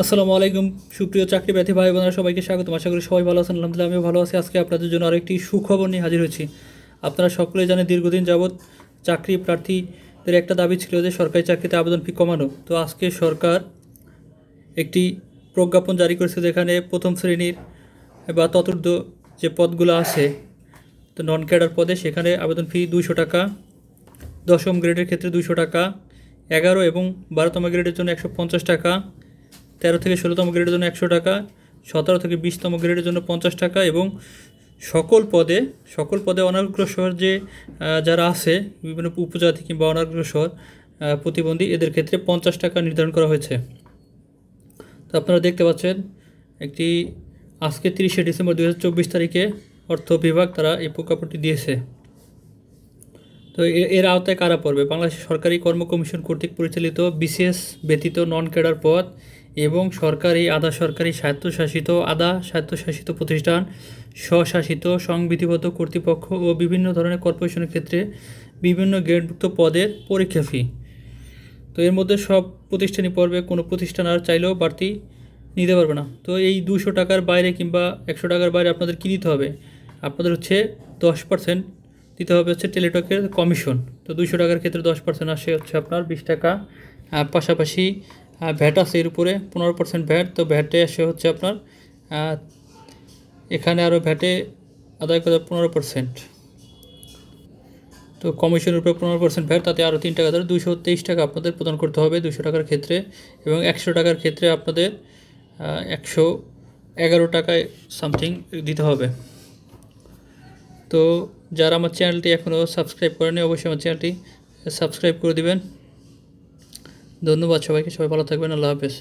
আসসালামু আলাইকুম সুপ্রিয় চাকরি প্রার্থী ভাই বোনেরা সবাইকে স্বাগতম। আশা করি সবাই ভালো আছেন। আলহামদুলিল্লাহ আমিও ভালো আছি। আজকে আপনাদের জন্য আরেকটি সুখবর নিয়ে হাজির হয়েছি। আপনারা সকলেই জানেন দীর্ঘদিন যাবৎ চাকরি প্রার্থীদের একটা দাবি ছিল যে সরকারি চাকরিতে আবেদন ফি কমানো। তো আজকে সরকার একটি প্রজ্ঞাপন জারি করেছে যেখানে প্রথম শ্রেণীর বা চতুর্থ যে পদগুলো আছে, তো নন ক্যাডার পদে সেখানে আবেদন ফি 200 টাকা, দশম গ্রেডের ক্ষেত্রে 200 টাকা, 11 এবং 12তম গ্রেডের জন্য 150 টাকা, 13 থেকে 16তম গ্রেডের জন্য 100 টাকা, 17 থেকে 20তম গ্রেডের জন্য 50 টাকা এবং সকল পদে অনগ্রসর যে যারা আছে বিভিন্ন উপজাতি কিংবা অনগ্রসর প্রতিবন্ধী এদের ক্ষেত্রে 50 টাকা নির্ধারণ করা হয়েছে। তো আপনারা দেখতে পাচ্ছেন একটি আজকে 30শে ডিসেম্বর 2024 তারিখে অর্থ বিভাগ তারা এই প্রজ্ঞাপনটি দিয়েছে। তো এর আওতায় কারা পড়বে? বাংলাদেশ সরকারি কর্ম কমিশন কর্তৃক পরিচালিত বিসিএস ব্যতীত নন ক্যাডার পদ এবং সরকারি আধা সরকারি স্বায়ত্তশাসিত প্রতিষ্ঠান, স্বশাসিত সংবিধিবদ্ধ কর্তৃপক্ষ ও বিভিন্ন ধরনের কর্পোরেশনের ক্ষেত্রে বিভিন্ন গ্রেডভুক্ত পদের পরীক্ষা ফি। তো এর মধ্যে সব প্রতিষ্ঠানই পড়বে, কোনো প্রতিষ্ঠান আর চাইলেও বাড়তি নিতে পারবে না। তো এই 200 টাকার বাইরে কিংবা 100 টাকার বাইরে আপনাদের কী দিতে হবে? আপনাদের হচ্ছে 10% দিতে হবে হচ্ছে টেলিটকের কমিশন। তো 200 টাকার ক্ষেত্রে 10% আসে হচ্ছে আপনার 20 টাকা। পাশাপাশি ভ্যাট আছে এর উপরে 15% ভ্যাট। তো ভ্যাটে আসে হচ্ছে আপনার এখানে আরও ভ্যাটে আদায় করে 15%। তো কমিশনের উপরে 15% ভ্যাট, তাতে আরও 3 টাকা ধরে 223 টাকা আপনাদের প্রদান করতে হবে 200 টাকার ক্ষেত্রে। এবং 100 টাকার ক্ষেত্রে আপনাদের 111 টাকায় সামথিং দিতে হবে। তো যারা আমার চ্যানেলটি এখনও সাবস্ক্রাইব করেনি অবশ্যই আমার চ্যানেলটি সাবস্ক্রাইব করে দিবেন। ধন্যবাদ সবাইকে, সবাই ভালো থাকবেন। আল্লাহ হাফেজ।